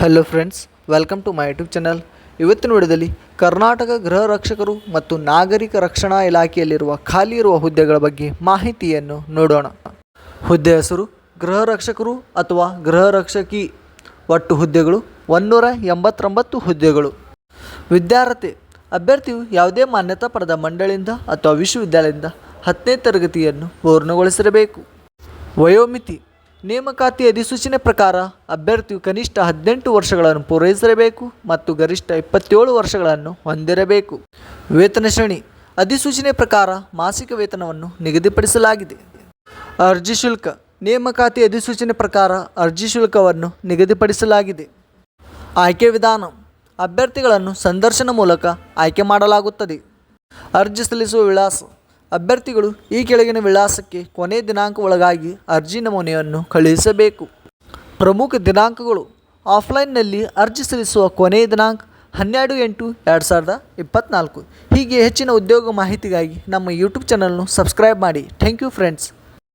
Hello friends, welcome to my YouTube channel. ಇವತ್ತಿನ ವಿಡಿಯೋದಲ್ಲಿ ಕರ್ನಾಟಕ ಗೃಹ ರಕ್ಷಕರು ಮತ್ತು ನಾಗರಿಕ ರಕ್ಷಣಾ ಇಲಾಖೆಯಲ್ಲಿರುವ ಖಾಲಿ ಇರುವ ಹುದ್ದೆಗಳ ಬಗ್ಗೆ ಮಾಹಿತಿಯನ್ನು ನೋಡೋಣ. ಹುದ್ದೆ ಹೆಸರು ಗೃಹ ರಕ್ಷಕರು ಅಥವಾ ಗೃಹ ರಕ್ಷಕಿ. ಒಟ್ಟು ಹುದ್ದೆಗಳು 189 ಹುದ್ದೆಗಳು. ವಿದ್ಯಾರ್ಹತೆ: ಅಭ್ಯರ್ಥಿಯು ಯಾವುದೇ ಮಾನ್ಯತಾ ಪಡೆದ ಮಂಡಳಿಯಿಂದ ಅಥವಾ ವಿಶ್ವವಿದ್ಯಾಲಯದಿಂದ 10ನೇ ತರಗತಿಯನ್ನು ಪೂರ್ಣಗೊಳಿಸಿರಬೇಕು. ವಯೋಮಿತಿ: ನೇಮಕಾತಿ ಅಧಿಸೂಚನೆ ಪ್ರಕಾರ ಅಭ್ಯರ್ಥಿಯು ಕನಿಷ್ಠ 18 ವರ್ಷಗಳನ್ನು ಪೂರೈಸಿರಬೇಕು ಮತ್ತು ಗರಿಷ್ಠ 27 ವರ್ಷಗಳನ್ನು ಹೊಂದಿರಬೇಕು. ವೇತನ ಶ್ರೇಣಿ: ಅಧಿಸೂಚನೆ ಪ್ರಕಾರ ಮಾಸಿಕ ವೇತನವನ್ನು ನಿಗದಿಪಡಿಸಲಾಗಿದೆ. ಅರ್ಜಿ ಶುಲ್ಕ: ನೇಮಕಾತಿ ಅಧಿಸೂಚನೆ ಪ್ರಕಾರ ಅರ್ಜಿ ಶುಲ್ಕವನ್ನು ನಿಗದಿಪಡಿಸಲಾಗಿದೆ. ಆಯ್ಕೆ ವಿಧಾನ: ಅಭ್ಯರ್ಥಿಗಳನ್ನು ಸಂದರ್ಶನ ಮೂಲಕ ಆಯ್ಕೆ ಮಾಡಲಾಗುತ್ತದೆ. ಅರ್ಜಿ ಸಲ್ಲಿಸುವ ವಿಳಾಸ: ಅಭ್ಯರ್ಥಿಗಳು ಈ ಕೆಳಗಿನ ವಿಳಾಸಕ್ಕೆ ಕೊನೆಯ ದಿನಾಂಕ ಒಳಗಾಗಿ ಅರ್ಜಿ ನಮೂನೆಯನ್ನು ಕಳುಹಿಸಬೇಕು. ಪ್ರಮುಖ ದಿನಾಂಕಗಳು: ಆಫ್ಲೈನ್ನಲ್ಲಿ ಅರ್ಜಿ ಸಲ್ಲಿಸುವ ಕೊನೆಯ ದಿನಾಂಕ 12/8/2024. ಹೀಗೆ ಹೆಚ್ಚಿನ ಉದ್ಯೋಗ ಮಾಹಿತಿಗಾಗಿ ನಮ್ಮ ಯೂಟ್ಯೂಬ್ ಚಾನಲ್ను ಸಬ್ಸ್ಕ್ರೈಬ್ ಮಾಡಿ. Thank you friends.